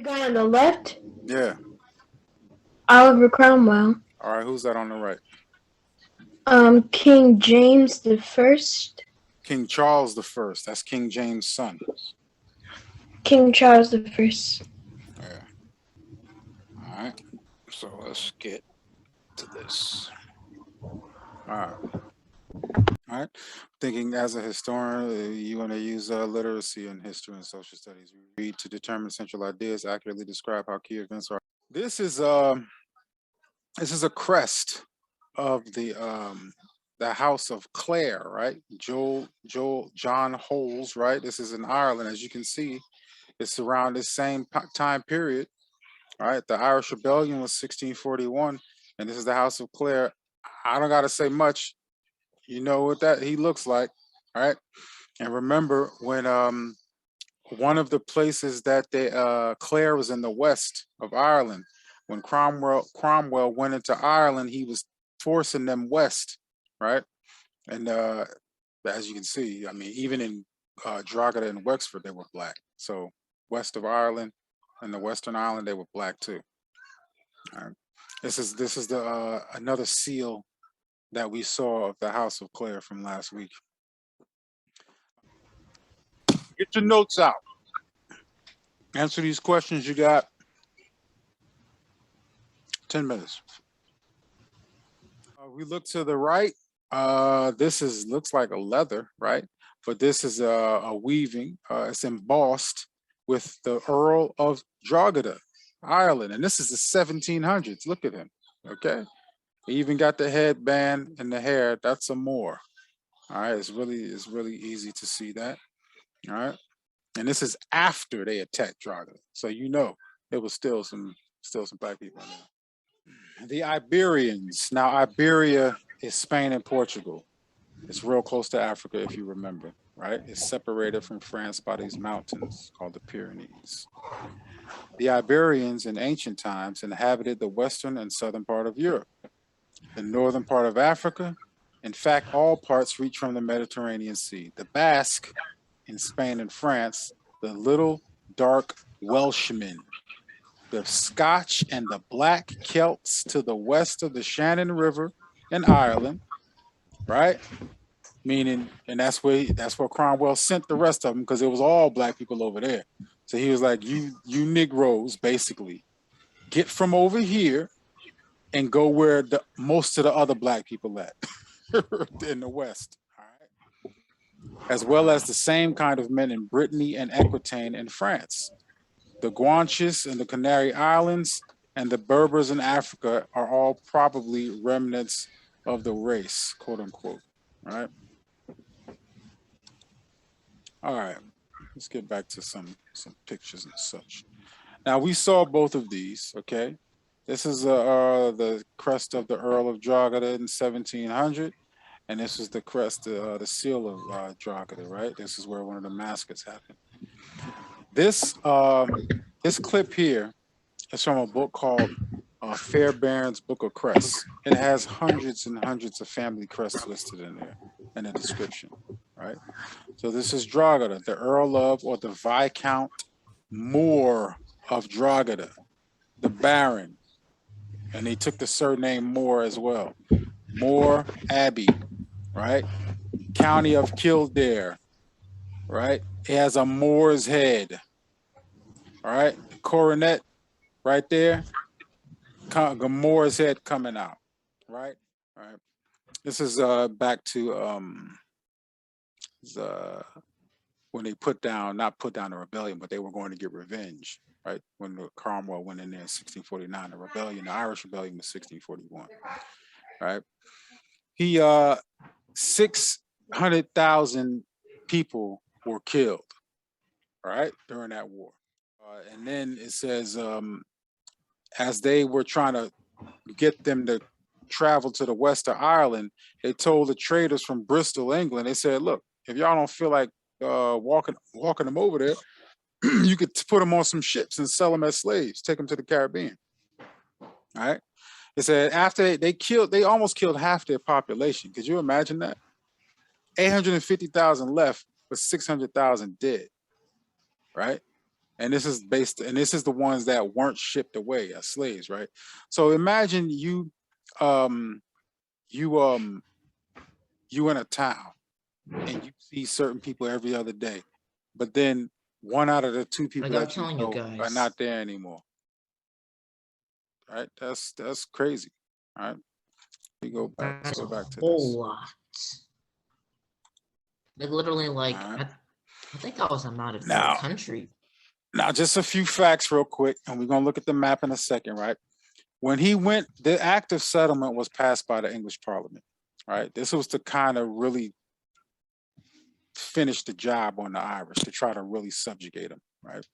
guy on the left, Yeah. Oliver Cromwell. All right. Who's that on the right? King James the First. King Charles the First. That's King James' son. King Charles the First. Yeah. All right. So let's get to this. All right. All right. Thinking as a historian, you want to use literacy in history and social studies. Read to determine central ideas, accurately describe how key events are. This is a crest of the House of Clare, right? John Holes, right? This is in Ireland, as you can see. It's around this same time period, right? The Irish Rebellion was 1641, and this is the House of Clare. I don't gotta say much. You know what that he looks like, right? And remember when one of the places that they Clare was in the west of Ireland. When Cromwell went into Ireland, he was forcing them west, right? And as you can see, I mean, even in Drogheda and Wexford, they were black. So west of Ireland and the Western Island, they were black too. All right. This is the another seal that we saw of the House of Clare from last week. Get your notes out. Answer these questions. You got 10 minutes. We look to the right. This is looks like a leather, right? But this is a weaving. It's embossed with the Earl of Drogheda, Ireland, and this is the 1700s. Look at him. Okay, he even got the headband and the hair. That's a Moor. All right, it's really easy to see that. All right, and this is after they attacked Drogheda, so you know there was still some black people in there. The Iberians. Now, Iberia is Spain and Portugal. It's real close to Africa, if you remember, right? It's separated from France by these mountains called the Pyrenees. The Iberians in ancient times inhabited the western and southern part of Europe, the northern part of Africa. In fact, all parts reach from the Mediterranean Sea. The Basque in Spain and France, the little dark Welshmen, the Scotch and the Black Celts to the west of the Shannon River in Ireland, right? Meaning, and that's where Cromwell sent the rest of them because it was all black people over there. So he was like, you Negroes, basically, get from over here and go where the most of the other black people at in the West. All right. As well as the same kind of men in Brittany and Aquitaine in France. The Guanches and the Canary Islands and the Berbers in Africa are all probably remnants of the race, quote unquote. All right. All right. Let's get back to some pictures and such. Now we saw both of these. Okay. This is the crest of the Earl of Drogheda in 1700, and this is the crest, the seal of Drogheda. Right. This is where one of the massacres happened. This this clip here is from a book called Fairbairn's Book of Crests. It has hundreds and hundreds of family crests listed in there in the description, right? So this is Drogheda, the Earl of or the Viscount Moore of Drogheda, the Baron, and they took the surname Moore as well. Moore Abbey, right? County of Kildare, right? It has a Moor's head, all right? Coronet right there, Moor's head coming out, right? All right. This is back to the, when they not put down the rebellion, but they were going to get revenge, right? When Cromwell went in there in 1649, the Irish rebellion was 1641, right? He 600,000 people were killed, right, during that war. And then it says, as they were trying to get them to travel to the west of Ireland, they told the traders from Bristol, England, they said, look, if y'all don't feel like walking them over there, you could put them on some ships and sell them as slaves, take them to the Caribbean. All right. They said after they almost killed half their population. Could you imagine that? 850,000 left, but 600,000 dead. Right. And this is the ones that weren't shipped away as slaves, right? So imagine you um you um you in a town and you see certain people every other day, but then one out of the two people Like I'm that you telling you know are guys, not there anymore. Right? That's crazy. All right. We go back. Let's that's go a back to whole this. lot. Like literally, like All right. I think I was out of the Now, country. just a few facts real quick, and we're gonna look at the map in a second, right? When he went, the Act of Settlement was passed by the English Parliament, right? This was to kind of really finish the job on the Irish, to try to really subjugate them, right?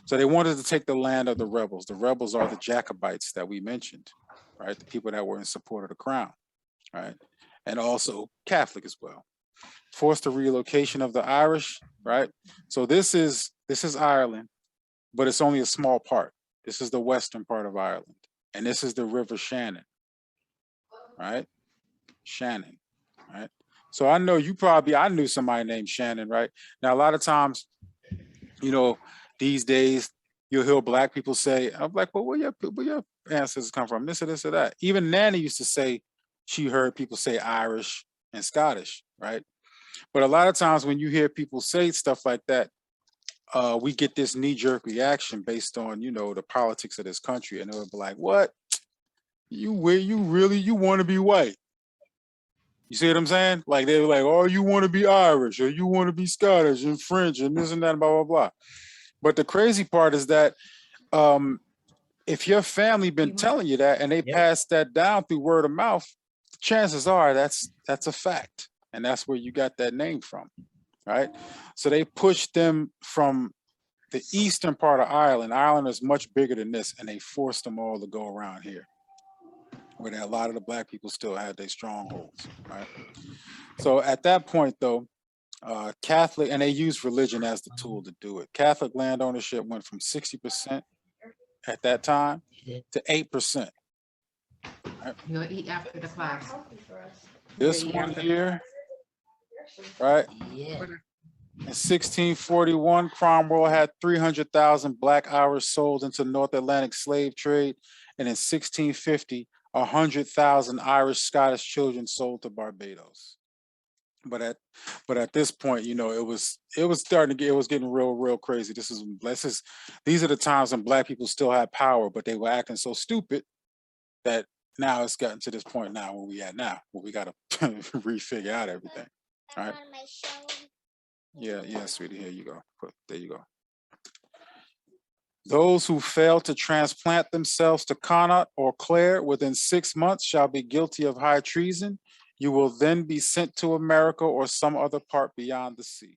So they wanted to take the land of the rebels. The rebels are the Jacobites that we mentioned, right? The people that were in support of the crown, right? And also Catholic as well. Forced the relocation of the Irish, right? So this is Ireland, but it's only a small part. This is the western part of Ireland, and this is the River Shannon, right? Shannon, right? So I know I knew somebody named Shannon, right? Now, a lot of times, these days, you'll hear black people say, I'm like, well, where your ancestors come from? This or this or that. Even Nanny used to say she heard people say Irish and Scottish, right? But a lot of times when you hear people say stuff like that, we get this knee-jerk reaction based on, the politics of this country. And they'll be like, what? You want to be white? You see what I'm saying? Like they were like, oh, you want to be Irish or you want to be Scottish and French and this and that, blah, blah, blah. But the crazy part is that if your family been telling you that and they pass that down through word of mouth, chances are that's a fact. And that's where you got that name from, right? So they pushed them from the eastern part of Ireland. Ireland is much bigger than this, and they forced them all to go around here, where a lot of the black people still had their strongholds, right? So at that point, though, Catholic, and they used religion as the tool to do it. Catholic land ownership went from 60% at that time to 8%. Right? You'll eat after the class. This one here, right? Yeah. In 1641, Cromwell had 300,000 black Irish sold into North Atlantic slave trade, and in 1650, 100,000 Irish Scottish children sold to Barbados. But at this point, it was getting real crazy. These are the times when black people still had power, but they were acting so stupid that now it's gotten to this point now where we at now, where we got to refigure out everything. All right. Yeah, sweetie. Here you go. There you go. Those who fail to transplant themselves to Connaught or Clare within 6 months shall be guilty of high treason. You will then be sent to America or some other part beyond the sea.